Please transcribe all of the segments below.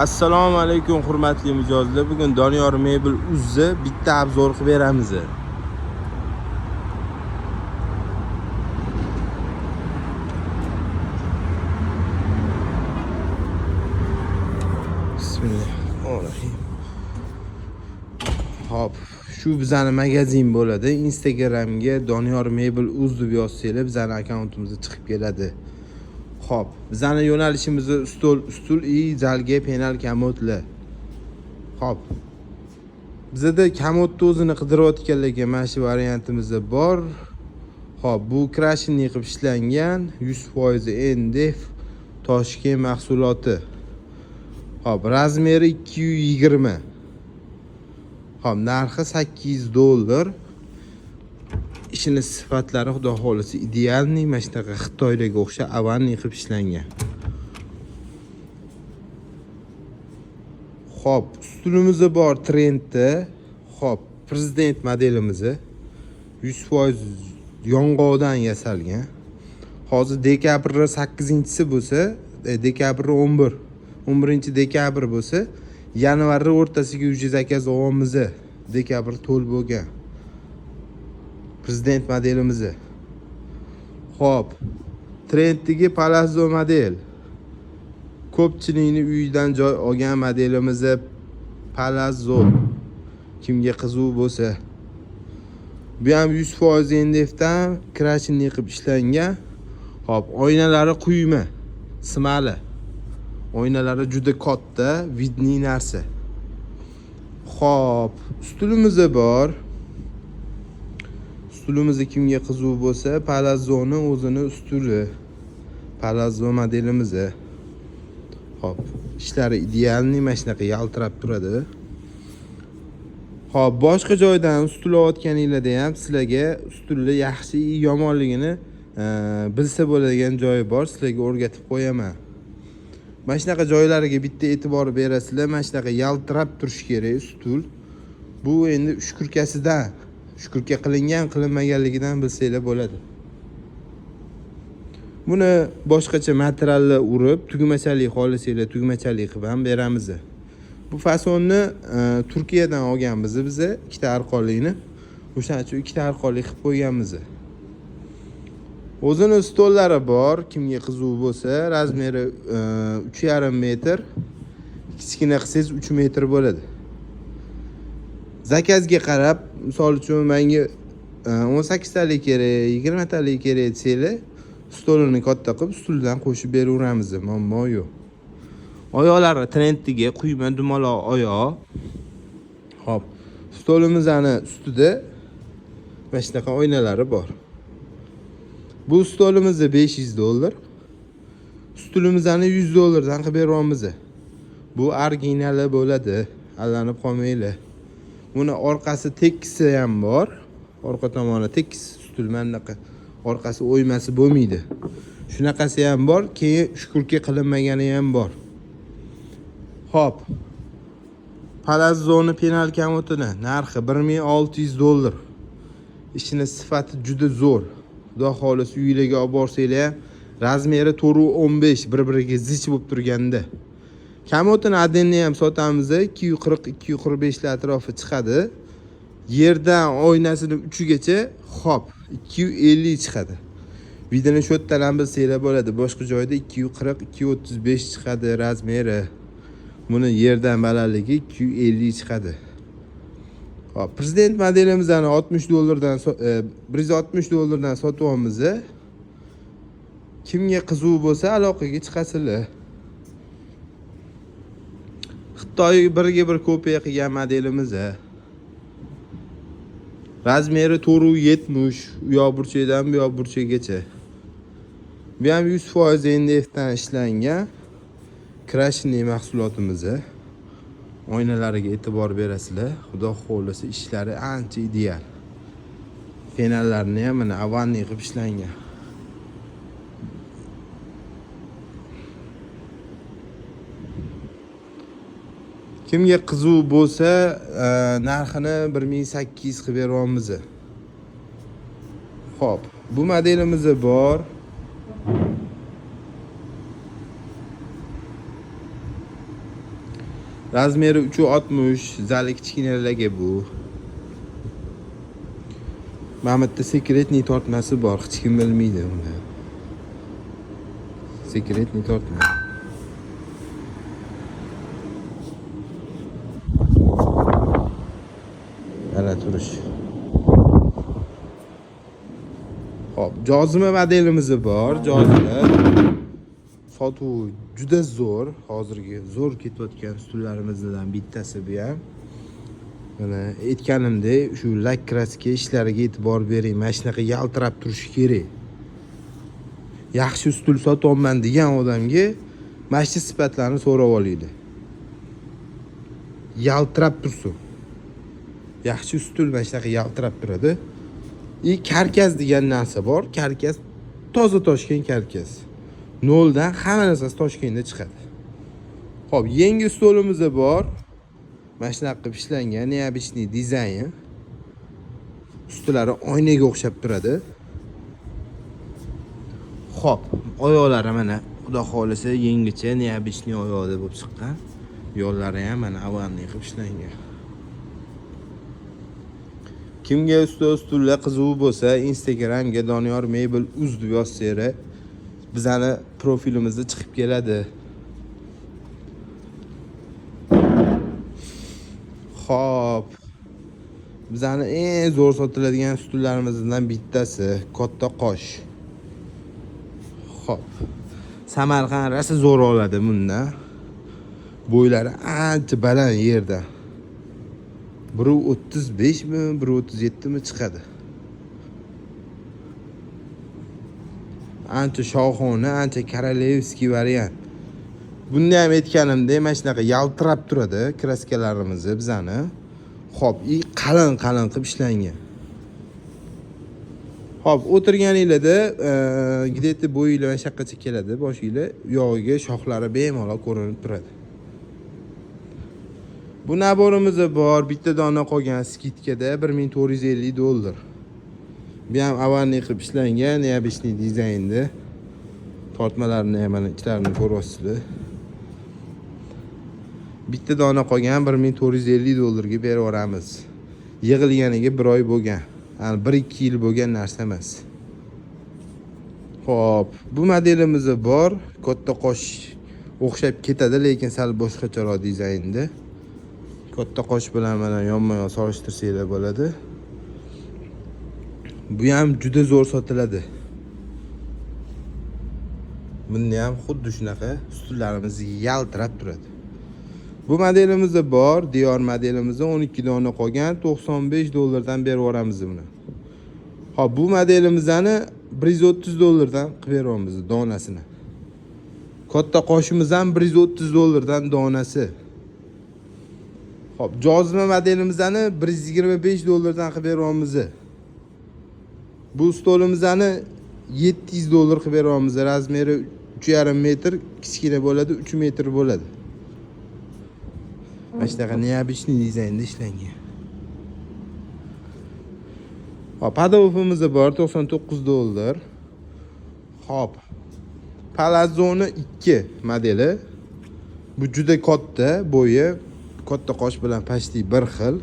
Assalomu alaykum hurmatli mijozlar. Bugun Doniyor Mebel Uz'ni bitta obzor qilib beramiz. Bismillahirrohmanirrohim. Hop, shu bizning magazin bo'ladi. Instagramga Doniyor Mebel Uz deb yozsanglar bizning akkauntimiz chiqib keladi. Hop, bizning yo'nalishimiz stul i zalga penal kamotlar. Hop. Bizda kamotni o'zini qidirayotganlarga mana shu variantimiz bor. Hop, bu krashinni qilib ishlangan 100% NDF Toshkent mahsuloti. Hop, razmeri 220. Hop, narxi $8. İşini sifatlari xudo xolisi idealniy, mana shunaqa Xitoydagi o'xshab avanniy qilib ishlangan. Hop, ustunimiz bor trendda. Hop, prezident modelimiz 100% yong'oqdan yasalgan. Hozir dekabr 8-si bo'lsa, dekabr 11-dekabr bo'lsa, yanvar o'rtasiga uje zakaz olamiz. Dekabr to'l bo'lgan. Prezident modelimiz. Hop, trenddagi palazzo model. Ko'pchilikning uyidan joy olgan modelimiz palazzo. Kimga qiziq bo'lsa, bu ham 100% NDFdan krashinni qilib ishlangan. Hop, oynalari quyma, simali. Oynalari juda katta, vidniy narsa. Hop, stulimiz bor. Stulimiz kimga qiziq bo'lsa, palazzoni o'zini ustuli. Palazzo modelimiz. Hop, ishlari idealniy, mana shunaqa yaltirab turadi. Hop, boshqa joydan ustul olayotganinglarda ham sizlarga ustulni yaxshi yomonligini bilsa bo'ladigan joyi bor, sizlarga o'rgatib qo'yaman. Mana shunaqa joylariga bitta e'tibor berasizlar. Mana shunaqa yaltirab turish kerak ustul. Bu endi shukurkasidan, shukurka qilingan, qilinmaganligidan bilsanglar bo'ladi. Buni boshqacha materiallar urib, tugmachalik xohlasanglar, tugmachalik qilib ham beramiz. Bu fasonni Turkiyadan olganmiz biz, ikkita arqonlikni. O'shaning uchun ikkita arqonlik qilib qo'yganmiz. O'zini stollari bor, kimga qiziq bo'lsa, razmeri 3,5 metr, kichkina qilsangiz 3 metr bo'ladi. Zakazga qarab, misol uchun menga 18 talik kerak, 20 talik kerak desanglar, stolini katta qilib, stuldan qo'shib beraveramiz, muammo yo'q. Oyoqlari trendga quyma dumaloq oyoq. Hop, stolimizning ustida mana shunaqa oynalari bor. Bu stolimiz $500. Stulimizni $100 qilib beramiz. Bu originali bo'ladi, allanib qolmanglar. Buni orqasi tekisi ham bor. Orqa tomoni tekis stul manaqa. Orqasi o'ymasi bo'lmaydi. Shunaqasi ham bor, keyin shukurka qilinmagani ham bor. Hop. Palazzoni penal kamotini narxi $1600. Ishini sifati juda zo'r. Xudo xolis uylarga olib borsanglar, razmeri 4.15 bir-biriga zich bo'lib turganda. Kamotini adenni ham sotamiz, 240-245 atrofi chiqadi. Yerdan oynasini uchigacha hop 250 chiqadi. Videoni shu yerdan ham bilsanglar bo'ladi. Boshqa joyda 240-235 chiqadi razmeri. Buni yerdan balandligi 250 chiqadi. Hop, prezident modelimizni $60 $160 sotib olamiz. Kimga qiziq bo'lsa aloqaga chiqasizlar. Xitoy birga bir kopiya qilgan modelimiz. Razmeri 470, u yoq burchakdan bu yoq burchakgacha. Bu ham 100% NDFdan ishlangan krashinniy mahsulotimiz. Oynalariga e'tibor berasizlar. Xudo xohlasa ishlari ancha ideal. Penallarni ham mana avanniy qilib ishlangan. Kimga qiziq bo'lsa, narxini 1800 qilib beramiz. Hop, bu modelimiz bor. Razmeri 360, zali kichkinalarga bu. Mana bu yerda sekretniy tortmasi bor, hech kim bilmaydi uni. Sekretniy tortma. Ana turish. Hop, jozima modelimiz bor. Jozima sotuv juda zo'r. Hozirgi zo'r ketayotgan stullarimizdan bittasi bu ham. Mana aytganimdek, shu lak kraska ishlariga e'tibor bering. Mana shunaqa yaltirab turishi kerak. Yaxshi stul sotaman degan odamga mana shu sifatlarni so'rab olaydi. Yaltirab tursin. Yaxshi stul mana shunaqa yaltirab turadi. Karkas degan narsa bor. Karkas toza toshgan karkas. Noldan hamma narsasi Toshkentda chiqadi. Xo'p, yangi stolimiz bor. Mana shunaqa qilib ishlangan, neobычный dizayn. Ustlari oynaga o'xshab turadi. Xo'p, oyoqlari mana xudo xolisa yangicha neobычный oyoqda bo'lib chiqqan. Yo'llari ham mana avanli qilib ishlangan. Kimga stullar qiziq bo'lsa, Instagramga Doniyor Mebel uz deb yozsanglar, bizani profilimizda chiqib keladi. Xo'p. Bizani eng zo'r sotiladigan stullarimizdan bittasi katta qosh. Xo'p. Samarqand rasa zo'r oladi bundan. Bo'ylari ancha baland yerda. 1.35 mi, 1.37 mi chiqadi. Ancha shohona, ancha korolevskiy variant. Bunda ham aytganimdek, mana shunaqa yaltirab turadi kraskalarimiz bizani. Xo'p, qalin qilib ishlangan. Xo'p, o'tirganingizda gideti bo'yinglar shaqqacha keladi, boshinglar yog'iga shoxlari bemalol ko'rinib turadi. Bu naborimiz bor, bitta dona qolgan skitkada $1450. Bu ham avanli qilib ishlangan, neobычный dizaynda. Tortmalarni ham mana ichlarini ko'ryapsizlar. Bitta dona qolgan $1450 ga berib yuboramiz. Yig'ilganiga 1 oy bo'lgan. Ya'ni 1-2 yil bo'lgan narsa emas. Xo'p, bu modelimiz bor. Katta qosh o'xshab ketadi, lekin sal boshqacharoq dizaynda. Katta qosh bilan mana yonma-yon solishtirsanglar bo'ladi. Bu ham juda zo'r sotiladi. Bunda ham xuddi shunaqa stullarimiz yaltirab turadi. Bu modelimiz bor, Dior modelimiz 12 dona qolgan, $95 dan berib yuboramiz buni. Xo'p, bu modelimizni $130 dan qilib beryapmiz donasini. Katta qoshimiz ham $130 dan donasi. Xo'p, jozima modelimizni $125 dan qilib beryapmiz. Bu stolimizni $700 qilib beryapmiz. Razmeri 3,5 metr, kichkina bo'ladi, 3 metr bo'ladi. Mana shunaqa neobычный dizaynda ishlangan. Hop, padofimiz bor, $99. Hop. Palazzoni 2 modeli. Bu juda katta, bo'yi katta qosh bilan pashti bir xil.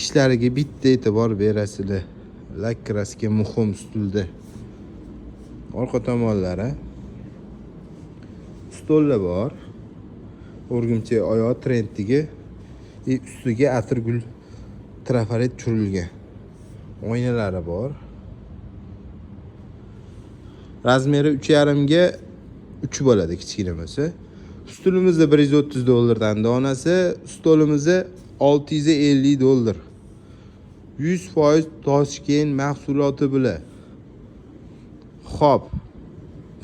Ishlariga bitta e'tibor berasizlar. Lak kraska muhim stulda. Orqa tomonlari stollar bor. O'rgimchak oyoq trendiga ustiga atirgul trafaret tushirilgan. Oynalari bor. Razmeri 3,5 ga 3 bo'ladi, kichkina bo'lsa. Stulimiz $130 dan donasi, stolimiz $650. 100% Toshkent mahsuloti bilan. Xo'p.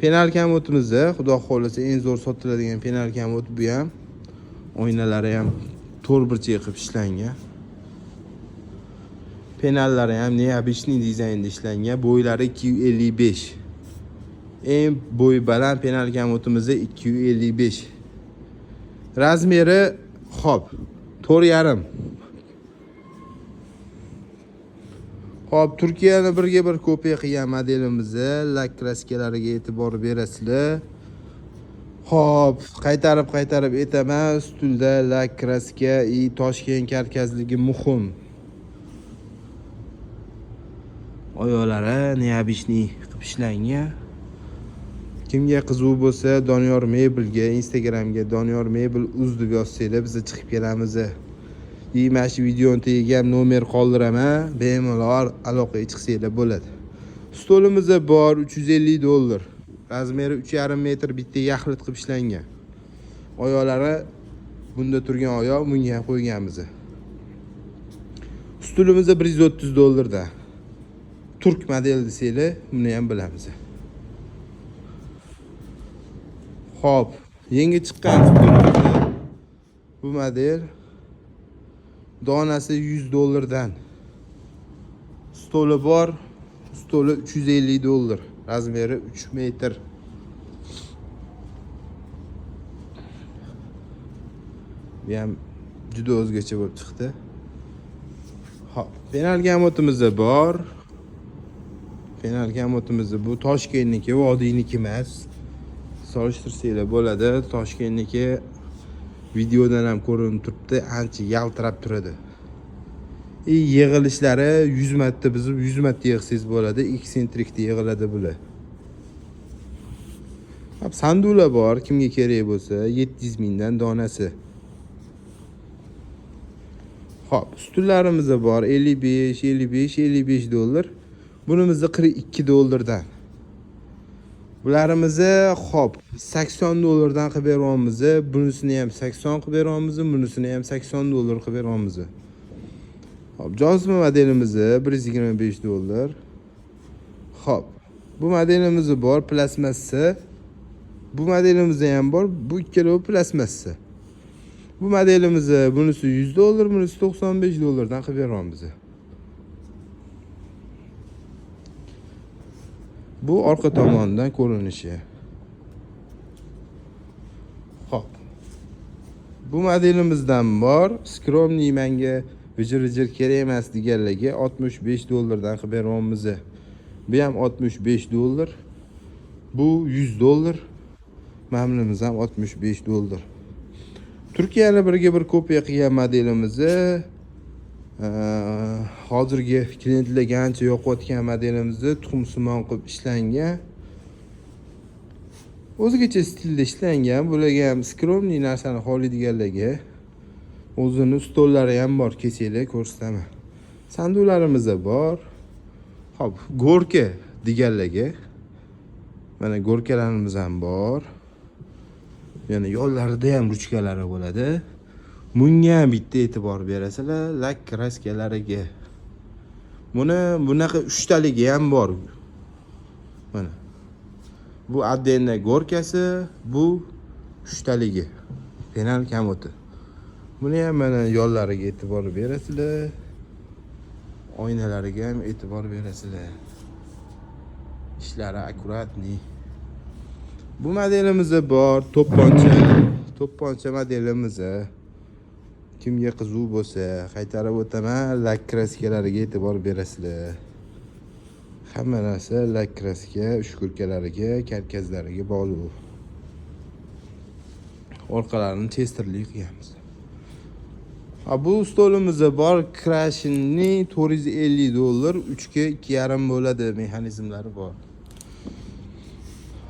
Penal kamotimiz, xudo xolasa eng zo'r sotiladigan penal kamot bu ham. Oynalari ham to'rtburchak qilib ishlangan. Penallari ham neobычный dizaynda ishlangan. Bo'ylari 255. Eng bo'y baland penal kamotimiz 255. Razmeri xo'p, 4,5. Xo'p, Turkiyani birga bir kopiya qilgan modelimiz, lak kraskalariga e'tibor berasizlar. Hop, qaytarib aytaman, stulda lak kraska и Toshkent karkazligi muhim. Oyoqlari neobishniy qilib ishlangan. Kimga qiziq bo'lsa, Doniyor Mebelga, Instagramga Doniyor Mebel uz deb yozsanglar, biz chiqib kelamiz. Mana shu videoni tagiga ham nomer qoldiraman, bemalol aloqaga chiqsanglar bo'ladi. Stolimiz bor $350. Razmeri 3,5 metr bitta yaxlit qilib ishlangan. Oyoqlari bunda turgan oyoq, bunga ham qo'yganmiz. Stolimiz $130 dan. Turk model desanglar, buni ham bilamiz. Hop, yangi chiqqan bu model donasi $100 dan. Stoli bor, stoli $350. Razmeri 3 metr. Bu ham juda o'zgacha bo'lib chiqdi. Hop, penal gamotimiz bor. Penal gamotimiz bu Toshkentniki, vodiyniki emas. Solishtirsanglar bo'ladi. Toshkentniki videodan ham ko'rinib turibdi, ancha yaltirab turadi. Yig'ilishlari 100 marta bizib 100 marta yig'sangiz bo'ladi. Eksentrikda yig'iladi bular. Hop, sanduqlar bor, kimga kerak bo'lsa, 700 mingdan donasi. Hop, stullarimiz bor, $55 Bunimiz $42 dan. Bularimiz hop, $80 dan qilib beryapmiz. Bunisini ham 80 qilib beryapmiz, bunisini ham $80 qilib beryapmiz. Hop, joziba modelimiz $125. Hop, bu modelimiz bor, plasmassa. Bu modelimiz ham bor, bu ikkalovi plasmassa. Bu modelimiz bunisi $100, bunisi $95 dan qilib beryapmiz. Bu orqa tomonidan ko'rinishi. Hop. Bu modelimizdan bor, skromniy menga vijir kerak emas deganlarga $65 dan qilib beryapmiz. Bu ham $65. Bu $100. Mamlimiz ham $65. Turkiyani birga bir kopiya qilgan modelimiz. Hozirgi klientlarga ancha yoqayotgan modelimizni tuxumsimon qilib ishlangan. O'zgacha stilda ishlangan. Bularga ham skromniy narsani xohlaydiganlarga o'zini stollari ham bor, kelsanglar ko'rsataman. Sanduqlarimiz bor. Hop, gorka deganlarga mana gorkalarimiz ham bor. Yana yo'llarida ham ruchkalari bo'ladi. Bunga ham bitta e'tibor berasizlar, lak kraskalariga. Bunaqa 3 taligi ham bor. Mana. Bu отдельно gorkasi, bu 3 taligi. Penal kamoti. Buni ham mana yo'llariga e'tibor berasizlar. Oynalariga ham e'tibor berasizlar. Ishlari akkuratniy. Bu modelimiz bor, to'pponcha modelimiz. Kimga qiziq bo'lsa, qaytarib o'taman, lak kraskalariga e'tibor berasizlar. Hamma narsa lak kraska, ushkurkalariga, karkazlariga bog'liq. Orqalarini testerli qilamiz. Bu stolimiz bor, Krashinni $450, 3 ga 2,5 bo'ladi, mexanizmlari bor.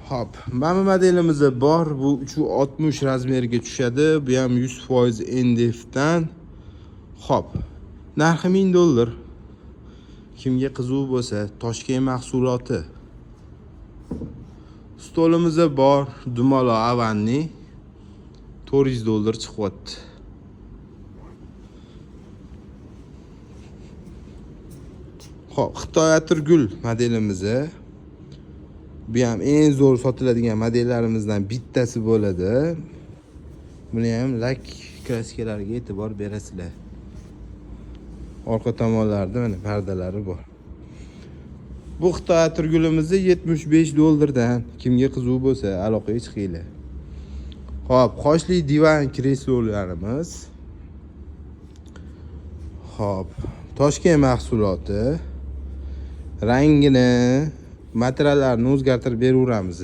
Hop, mana modelimiz bor, bu 360 razmeriga tushadi, bu ham 100% NDF dan. Hop, narxi $1000. Kimga qiziq bo'lsa, Toshkent mahsuloti. Stolimiz bor, dumalo avanni $400 chiqyapti. Hop, Xitoy atirgul modelimiz. Bu ham eng zo'r sotiladigan modellarimizdan bittasi bo'ladi. Buni ham lak kraskalariga e'tibor berasizlar. Orqa tomonlarida mana pardalari bor. Bu Xitoy atirgulimiz $75 dan. Kimga qiziq bo'lsa, aloqaga chiqinglar. Hop, qoshli divan kreslolarimiz. Hop, Toshkent mahsuloti. Rangini, materiallarni o'zgartirib beraveramiz.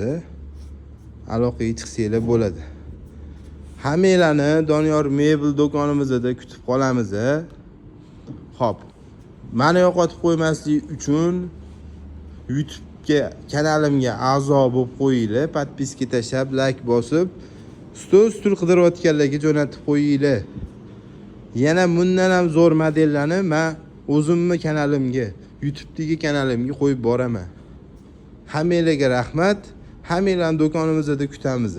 aloqaga chiqsanglar bo'ladi. Hammanglarni Doniyor mebel do'konimizda kutib qolamiz. Xo'p. Meni yo'qotib qo'ymaslik uchun YouTube'ga kanalimga a'zo bo'lib qo'yinglar, podpiska tashlab, like bosib, stul qidirayotganlarga jo'natib qo'yinglar. Yana bundan ham zo'r modellarni men o'zimni kanalimga, YouTube'dagi kanalimga qo'yib boraman. Hammanglarga rahmat. Hammanglarni do'konimizda kutamiz.